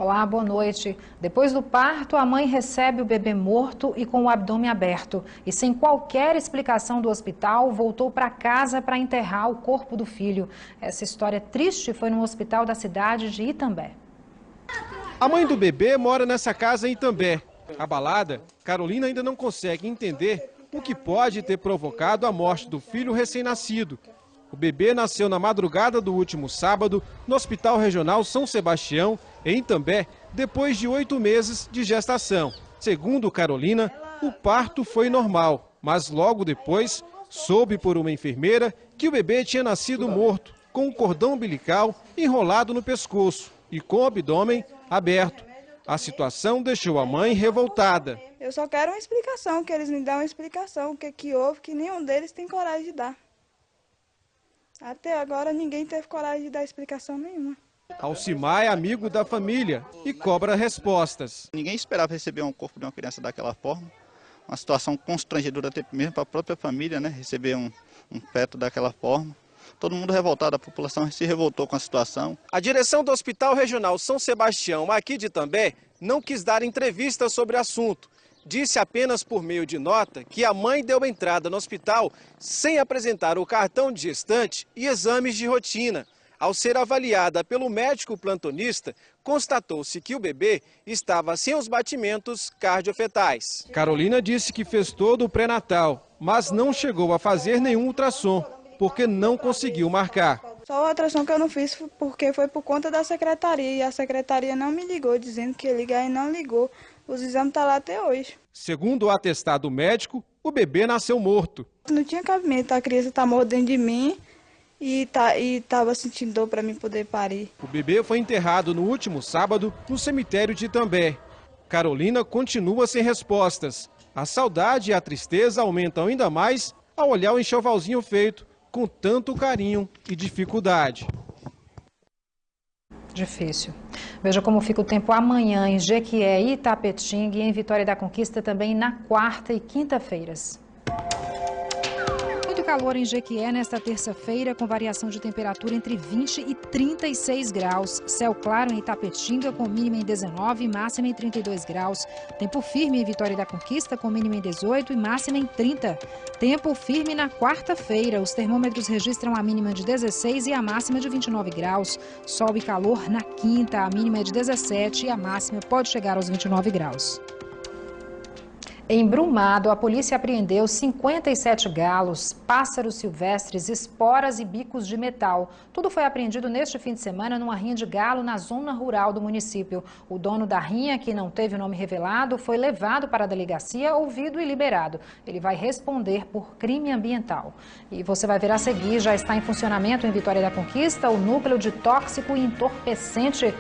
Olá, boa noite. Depois do parto, a mãe recebe o bebê morto e com o abdômen aberto. E sem qualquer explicação do hospital, voltou para casa para enterrar o corpo do filho. Essa história triste foi no hospital da cidade de Itambé. A mãe do bebê mora nessa casa em Itambé. Abalada, Carolina ainda não consegue entender o que pode ter provocado a morte do filho recém-nascido. O bebê nasceu na madrugada do último sábado no Hospital Regional São Sebastião, em Itambé, depois de 8 meses de gestação. Segundo Carolina, o parto foi normal, mas logo depois soube por uma enfermeira que o bebê tinha nascido morto, com o cordão umbilical enrolado no pescoço e com o abdômen aberto. A situação deixou a mãe revoltada. Eu só quero uma explicação, que eles me dão uma explicação, o que houve, que nenhum deles tem coragem de dar. Até agora ninguém teve coragem de dar explicação nenhuma. Alcimar é amigo da família e cobra respostas. Ninguém esperava receber um corpo de uma criança daquela forma. Uma situação constrangedora até mesmo para a própria família, né? Receber um feto daquela forma. Todo mundo revoltado, a população se revoltou com a situação. A direção do Hospital Regional São Sebastião, aqui de Itambé, não quis dar entrevista sobre o assunto. Disse apenas por meio de nota que a mãe deu entrada no hospital sem apresentar o cartão de gestante e exames de rotina. Ao ser avaliada pelo médico plantonista, constatou-se que o bebê estava sem os batimentos cardiofetais. Carolina disse que fez todo o pré-natal, mas não chegou a fazer nenhum ultrassom, porque não conseguiu marcar. Só a ultrassom que eu não fiz porque foi por conta da secretaria, e a secretaria não me ligou, dizendo que ia ligar e não ligou. Os exames estão lá até hoje. Segundo o atestado médico, o bebê nasceu morto. Não tinha cabimento, a criança está morta dentro de mim e estava sentindo dor para mim poder parir. O bebê foi enterrado no último sábado no cemitério de Itambé. Carolina continua sem respostas. A saudade e a tristeza aumentam ainda mais ao olhar o enxovalzinho feito com tanto carinho e dificuldade. Difícil. Veja como fica o tempo amanhã em Jequié e Itapetinga e em Vitória da Conquista também na quarta e quinta-feiras. Muito calor em Jequié nesta terça-feira, com variação de temperatura entre 20 e 36 graus. Céu claro em Itapetinga, com mínima em 19 e máxima em 32 graus. Tempo firme em Vitória da Conquista, com mínima em 18 e máxima em 30. Tempo firme na quarta-feira. Os termômetros registram a mínima de 16 e a máxima de 29 graus. Sol e calor na quinta, a mínima é de 17 e a máxima pode chegar aos 29 graus. Em Brumado, a polícia apreendeu 57 galos, pássaros silvestres, esporas e bicos de metal. Tudo foi apreendido neste fim de semana numa rinha de galo na zona rural do município. O dono da rinha, que não teve o nome revelado, foi levado para a delegacia, ouvido e liberado. Ele vai responder por crime ambiental. E você vai ver a seguir, já está em funcionamento em Vitória da Conquista o núcleo de tóxico e entorpecente.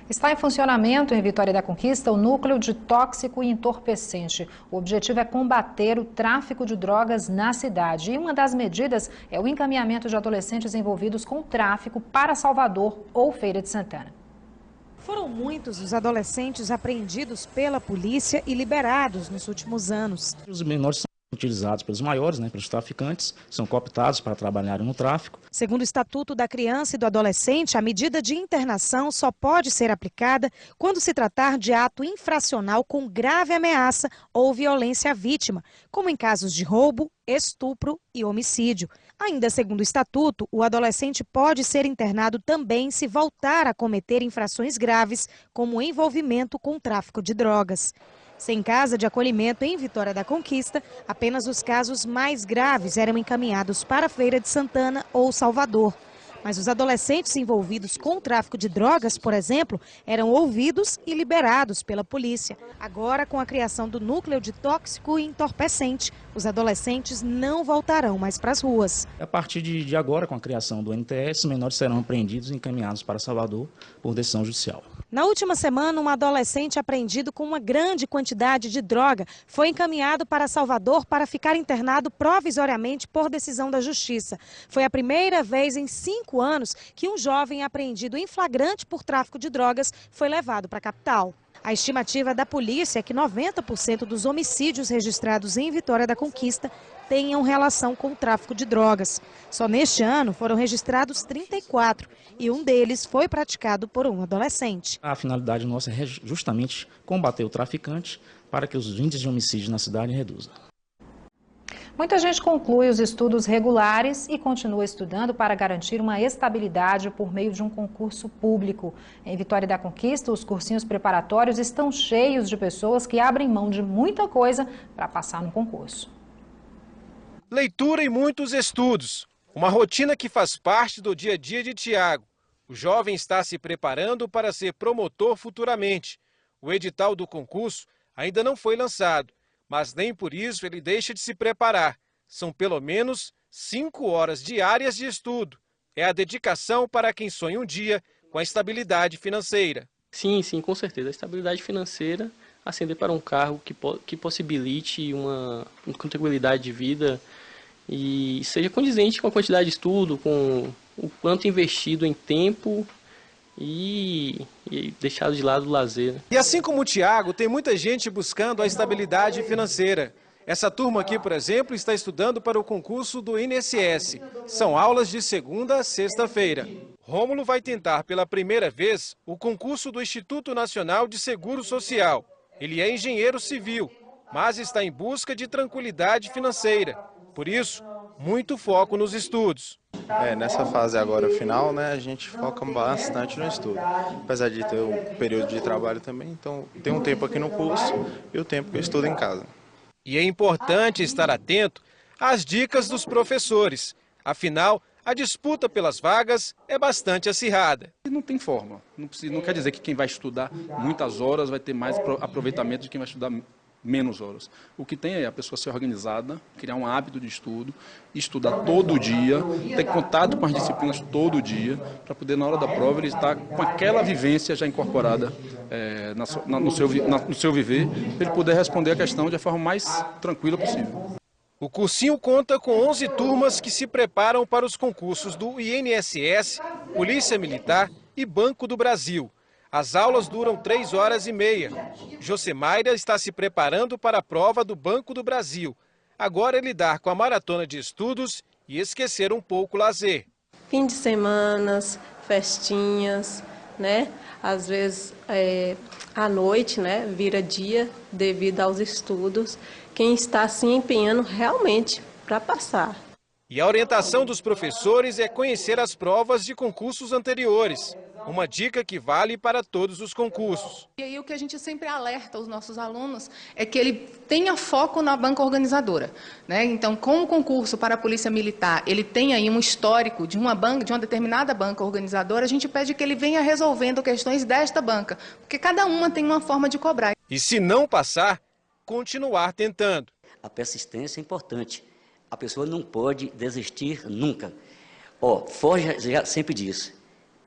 Está em funcionamento em Vitória da Conquista o núcleo de tóxico e entorpecente. O objetivo é combater o tráfico de drogas na cidade. E uma das medidas é o encaminhamento de adolescentes envolvidos com o tráfico para Salvador ou Feira de Santana. Foram muitos os adolescentes apreendidos pela polícia e liberados nos últimos anos. Os menores são utilizados pelos maiores, pelos traficantes, são cooptados para trabalharem no tráfico. Segundo o Estatuto da Criança e do Adolescente, a medida de internação só pode ser aplicada quando se tratar de ato infracional com grave ameaça ou violência à vítima, como em casos de roubo, estupro e homicídio. Ainda segundo o Estatuto, o adolescente pode ser internado também se voltar a cometer infrações graves, como envolvimento com o tráfico de drogas. Sem casa de acolhimento em Vitória da Conquista, apenas os casos mais graves eram encaminhados para a Feira de Santana ou Salvador. Mas os adolescentes envolvidos com o tráfico de drogas, por exemplo, eram ouvidos e liberados pela polícia. Agora, com a criação do núcleo de tóxico e entorpecente, os adolescentes não voltarão mais para as ruas. A partir de agora, com a criação do NTS, os menores serão apreendidos e encaminhados para Salvador por decisão judicial. Na última semana, um adolescente apreendido com uma grande quantidade de droga foi encaminhado para Salvador para ficar internado provisoriamente por decisão da Justiça. Foi a primeira vez em 5 anos que um jovem apreendido em flagrante por tráfico de drogas foi levado para a capital. A estimativa da polícia é que 90% dos homicídios registrados em Vitória da Conquista tenham relação com o tráfico de drogas. Só neste ano foram registrados 34 e um deles foi praticado por um adolescente. A finalidade nossa é justamente combater o traficante para que os índices de homicídio na cidade reduzam. Muita gente conclui os estudos regulares e continua estudando para garantir uma estabilidade por meio de um concurso público. Em Vitória da Conquista, os cursinhos preparatórios estão cheios de pessoas que abrem mão de muita coisa para passar no concurso. Leitura e muitos estudos. Uma rotina que faz parte do dia a dia de Tiago. O jovem está se preparando para ser promotor futuramente. O edital do concurso ainda não foi lançado, mas nem por isso ele deixa de se preparar. São pelo menos 5 horas diárias de estudo. É a dedicação para quem sonha um dia com a estabilidade financeira. Sim, com certeza. A estabilidade financeira, ascender para um cargo que possibilite uma tranquilidade de vida e seja condizente com a quantidade de estudo, com o quanto investido em tempo e deixado de lado o lazer. E assim como o Tiago, tem muita gente buscando a estabilidade financeira. Essa turma aqui, por exemplo, está estudando para o concurso do INSS. São aulas de segunda a sexta-feira. Rômulo vai tentar pela primeira vez o concurso do Instituto Nacional de Seguro Social. Ele é engenheiro civil, mas está em busca de tranquilidade financeira. Por isso, muito foco nos estudos. Nessa fase agora final, né, a gente foca bastante no estudo. Apesar de ter um período de trabalho também, então tem um tempo aqui no curso e o tempo que eu estudo em casa. E é importante estar atento às dicas dos professores. Afinal, a disputa pelas vagas é bastante acirrada. Não tem forma. Não quer dizer que quem vai estudar muitas horas vai ter mais aproveitamento de quem vai estudar menos horas. O que tem é a pessoa ser organizada, criar um hábito de estudo, estudar todo dia, ter contato com as disciplinas todo dia, para poder na hora da prova ele estar com aquela vivência já incorporada no seu viver, para ele poder responder a questão de a forma mais tranquila possível. O cursinho conta com 11 turmas que se preparam para os concursos do INSS, Polícia Militar e Banco do Brasil. As aulas duram 3 horas e meia. Josemaira está se preparando para a prova do Banco do Brasil. Agora é lidar com a maratona de estudos e esquecer um pouco o lazer. Fim de semanas, festinhas, né? Às vezes à noite, né? Vira dia devido aos estudos. Quem está se empenhando realmente para passar. E a orientação dos professores é conhecer as provas de concursos anteriores. Uma dica que vale para todos os concursos. E aí o que a gente sempre alerta os nossos alunos é que ele tenha foco na banca organizadora, né? Então, com o concurso para a Polícia Militar, ele tem aí um histórico de uma determinada banca organizadora, a gente pede que ele venha resolvendo questões desta banca, porque cada uma tem uma forma de cobrar. E se não passar, continuar tentando. A persistência é importante. A pessoa não pode desistir nunca. Forja já sempre diz.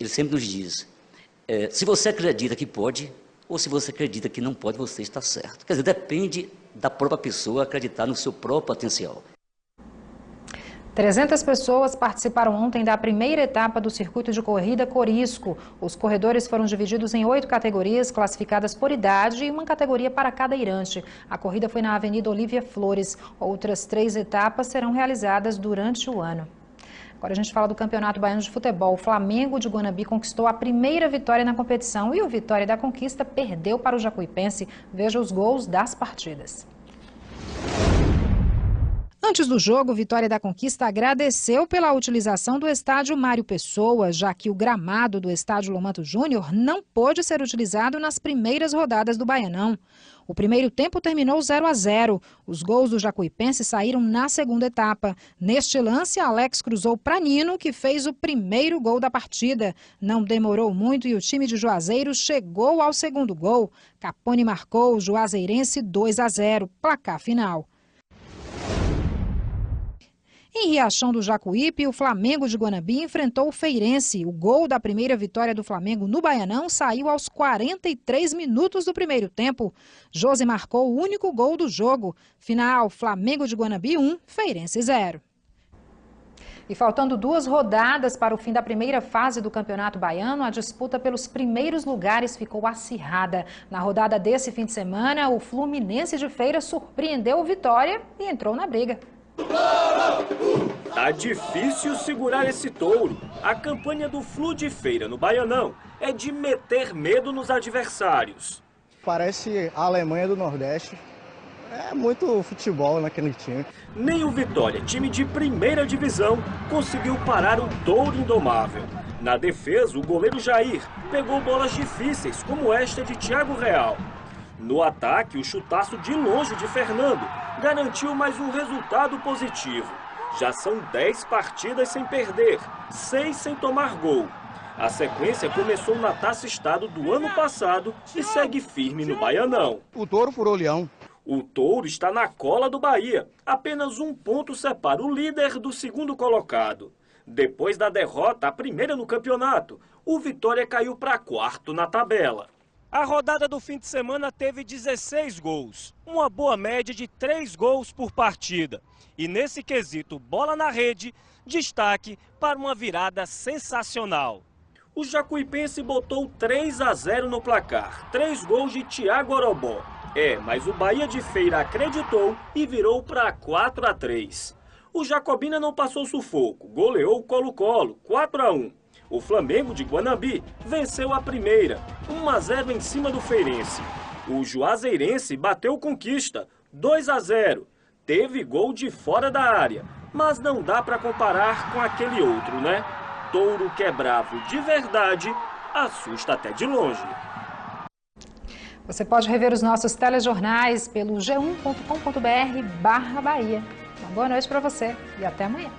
Ele sempre nos diz, se você acredita que pode, ou se você acredita que não pode, você está certo. Quer dizer, depende da própria pessoa acreditar no seu próprio potencial. 300 pessoas participaram ontem da primeira etapa do circuito de corrida Corisco. Os corredores foram divididos em 8 categorias, classificadas por idade e uma categoria para cadeirante. A corrida foi na Avenida Olívia Flores. Outras 3 etapas serão realizadas durante o ano. Agora a gente fala do Campeonato Baiano de Futebol. O Flamengo de Guanabi conquistou a primeira vitória na competição e o Vitória da Conquista perdeu para o Jacuipense. Veja os gols das partidas. Antes do jogo, o Vitória da Conquista agradeceu pela utilização do estádio Mário Pessoa, já que o gramado do estádio Lomanto Júnior não pôde ser utilizado nas primeiras rodadas do Baianão. O primeiro tempo terminou 0-0. Os gols do Jacuipense saíram na segunda etapa. Neste lance, Alex cruzou para Nino, que fez o primeiro gol da partida. Não demorou muito e o time de Juazeiro chegou ao segundo gol. Capone marcou o juazeirense 2-0, placar final. Em Riachão do Jacuípe, o Flamengo de Guanabi enfrentou o Feirense. O gol da primeira vitória do Flamengo no Baianão saiu aos 43 minutos do primeiro tempo. José marcou o único gol do jogo. Final, Flamengo de Guanabi 1, Feirense 0. E faltando 2 rodadas para o fim da primeira fase do Campeonato Baiano, a disputa pelos primeiros lugares ficou acirrada. Na rodada desse fim de semana, o Fluminense de Feira surpreendeu o Vitória e entrou na briga. Tá difícil segurar esse touro. A campanha do Flu de Feira no Baianão é de meter medo nos adversários. Parece a Alemanha do Nordeste. É muito futebol naquele time. Nem o Vitória, time de primeira divisão, conseguiu parar o touro indomável. Na defesa, o goleiro Jair pegou bolas difíceis, como esta de Thiago Real. No ataque, o chutaço de longe de Fernando garantiu mais um resultado positivo. Já são 10 partidas sem perder, 6 sem tomar gol. A sequência começou na Taça Estado do ano passado e segue firme no Baianão. O touro furou o leão. O touro está na cola do Bahia. Apenas um ponto separa o líder do segundo colocado. Depois da derrota, a primeira no campeonato, o Vitória caiu para quarto na tabela. A rodada do fim de semana teve 16 gols, uma boa média de 3 gols por partida. E nesse quesito bola na rede, destaque para uma virada sensacional. O Jacuipense botou 3-0 no placar, 3 gols de Thiago Orobó. Mas o Bahia de Feira acreditou e virou para 4-3. O Jacobina não passou sufoco, goleou o Colo-Colo, 4-1. O Flamengo de Guanambi venceu a primeira, 1-0 em cima do Feirense. O Juazeirense bateu Conquista, 2-0. Teve gol de fora da área, mas não dá para comparar com aquele outro, né? Touro que é bravo de verdade, assusta até de longe. Você pode rever os nossos telejornais pelo g1.com.br/Bahia. Uma boa noite para você e até amanhã.